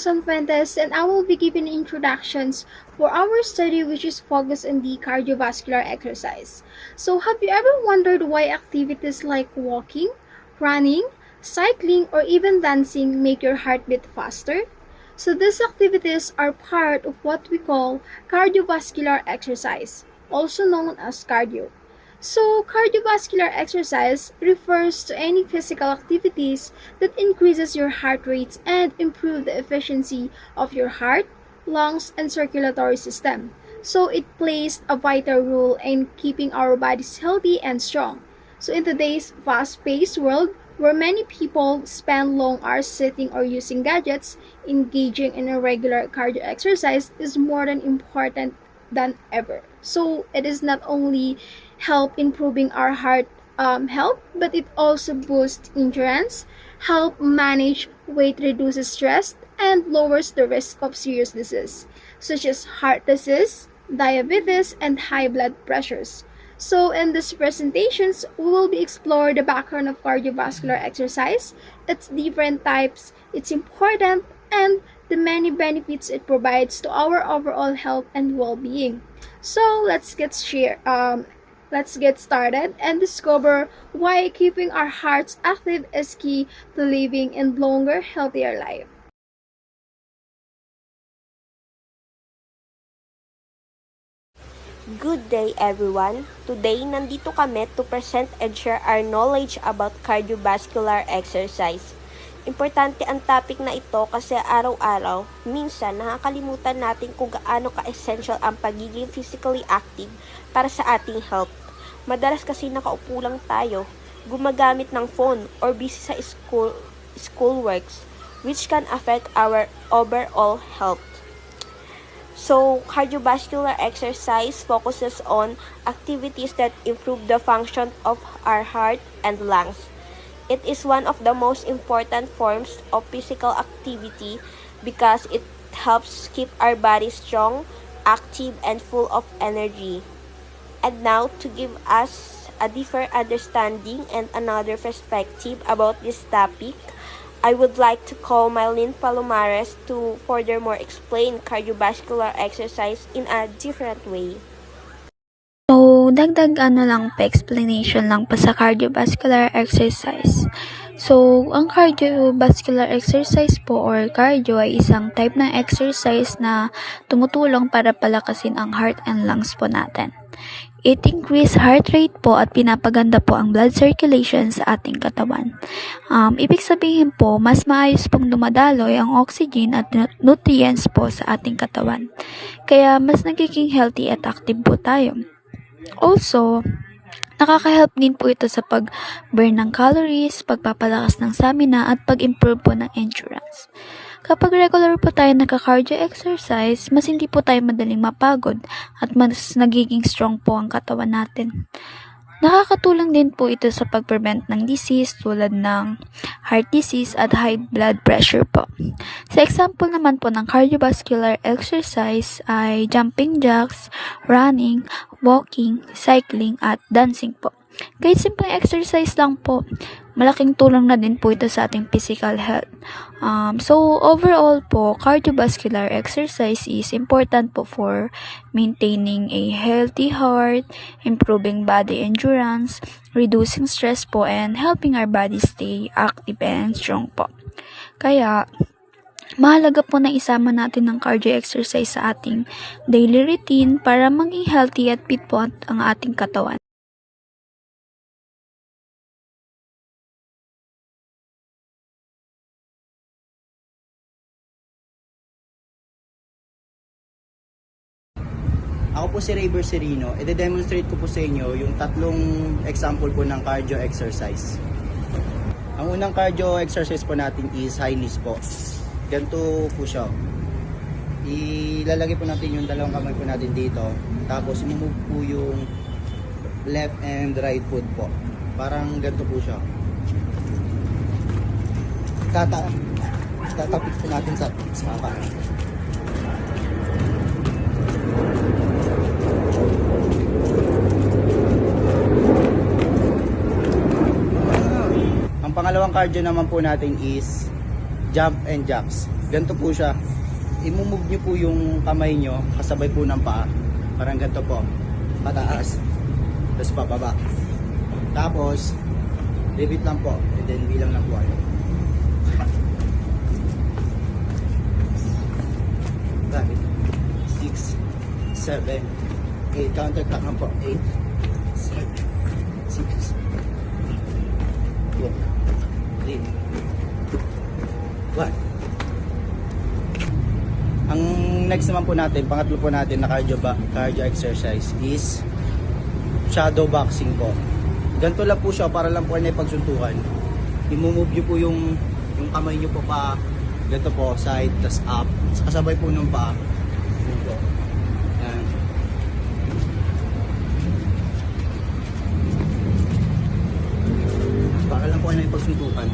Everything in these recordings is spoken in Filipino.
Quezon Fuentes, and I will be giving introductions for our study which is focused on the cardiovascular exercise. So have you ever wondered why activities like walking, running, cycling, or even dancing make your heart beat faster? So these activities are part of what we call cardiovascular exercise, also known as cardio. So, cardiovascular exercise refers to any physical activities that increases your heart rate and improve the efficiency of your heart, lungs, and circulatory system. So, it plays a vital role in keeping our bodies healthy and strong. So, in today's fast-paced world, where many people spend long hours sitting or using gadgets, engaging in a regular cardio exercise is more than important than ever. So it is not only help improving our heart health, but it also boosts endurance, help manage weight, reduces stress, and lowers the risk of serious disease such as heart disease, diabetes, and high blood pressures. So in these presentations, we will be exploring the background of cardiovascular exercise, its different types, its important, and the many benefits it provides to our overall health and well-being. So let's get started and discover why keeping our hearts active is key to living a longer, healthier life. Good day everyone! Today, nandito kami to present and share our knowledge about cardiovascular exercise. Importante ang topic na ito kasi araw-araw, minsan nakakalimutan natin kung gaano ka-essential ang pagiging physically active para sa ating health. Madalas kasi nakaupo lang tayo, gumagamit ng phone or busy sa schoolworks, which can affect our overall health. So, cardiovascular exercise focuses on activities that improve the function of our heart and lungs. It is one of the most important forms of physical activity because it helps keep our body strong, active, and full of energy. And now, to give us a deeper understanding and another perspective about this topic, I would like to call Mylene Palomares to furthermore explain cardiovascular exercise in a different way. So, dagdag lang pa explanation lang pa sa cardiovascular exercise. So, ang cardiovascular exercise po or cardio ay isang type ng exercise na tumutulong para palakasin ang heart and lungs po natin. It increase heart rate po at pinapaganda po ang blood circulation sa ating katawan. Ibig sabihin po, mas maayos pong dumadaloy ang oxygen at nutrients po sa ating katawan. Kaya mas nagiging healthy at active po tayo. Also, nakaka-help din po ito sa pag-burn ng calories, pagpapalakas ng stamina at pag-improve po ng endurance. Kapag regular po tayo nagka-cardio exercise, mas hindi po tayo madaling mapagod at mas nagiging strong po ang katawan natin. Nakakatulong din po ito sa pag-prevent ng disease tulad ng heart disease at high blood pressure po. Sa example naman po ng cardiovascular exercise ay jumping jacks, running, walking, cycling at dancing po. Kahit simpleng exercise lang po, malaking tulong na din po ito sa ating physical health. So overall po, cardiovascular exercise is important po for maintaining a healthy heart, improving body endurance, reducing stress po, and helping our body stay active and strong po. Kaya, mahalaga po na isama natin ng cardio exercise sa ating daily routine para maging healthy at fit po ang ating katawan. Ako po si Rayber Serino. I-demonstrate ko po sa inyo yung tatlong example po ng cardio exercise. Ang unang cardio exercise po natin is high knees po. Ganito po siya. Ilalagay po natin yung dalawang kamay po natin dito. Tapos i-move po yung left and right foot po. Parang ganito po siya. Tatapik po natin sa kaka. Ang pangalawang cardio naman po natin is jump and jacks. Ganito po siya. I-move nyo po yung kamay nyo kasabay po ng paa. Parang ganito po. Pataas. Tapos pababa. Tapos, repeat lang po. And then bilang lang po kayo. 6, 7, 8. Counter clock lang po. 8, 7, 6, 2, 3, 1. Ang next naman po natin, pangatlo po natin na cardio exercise is shadow boxing po. Ganito lang po siya para lang po kayo na ipagsuntukan. I-move nyo po yung kamay nyo po pa ganito po, side, tas up. Kasabay po ng paa. Yun po. Yan. Para lang po kayo na ipagsuntukan.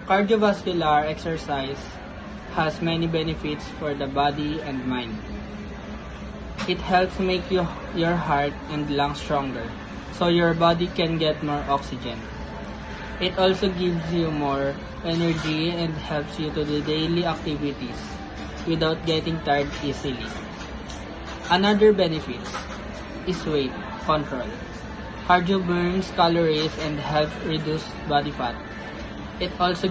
Cardiovascular exercise has many benefits for the body and mind. It helps make your heart and lungs stronger, so your body can get more oxygen. It also gives you more energy and helps you to do daily activities without getting tired easily. Another benefit is weight control. Cardio burns calories and helps reduce body fat. It also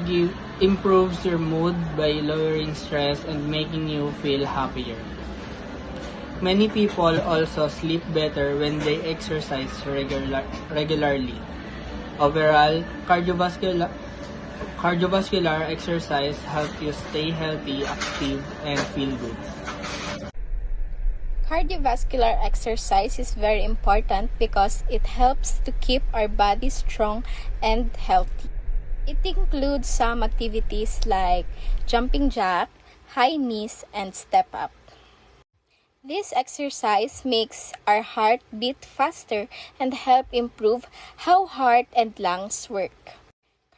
improves your mood by lowering stress and making you feel happier. Many people also sleep better when they exercise regularly. Overall, cardiovascular exercise helps you stay healthy, active, and feel good. Cardiovascular exercise is very important because it helps to keep our body strong and healthy. It includes some activities like jumping jack, high knees, and step up. This exercise makes our heart beat faster and help improve how heart and lungs work.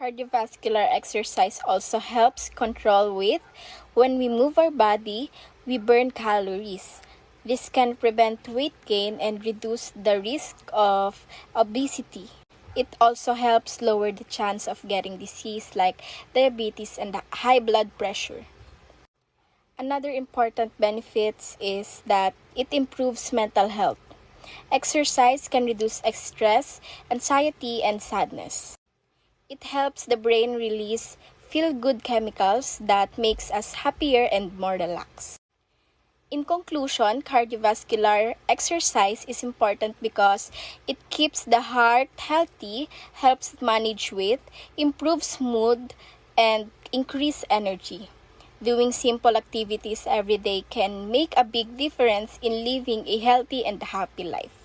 Cardiovascular exercise also helps control weight. When we move our body, we burn calories. This can prevent weight gain and reduce the risk of obesity. It also helps lower the chance of getting disease like diabetes and high blood pressure. Another important benefit is that it improves mental health. Exercise can reduce stress, anxiety, and sadness. It helps the brain release feel-good chemicals that makes us happier and more relaxed. In conclusion, cardiovascular exercise is important because it keeps the heart healthy, helps manage weight, improves mood, and increase energy. Doing simple activities every day can make a big difference in living a healthy and happy life.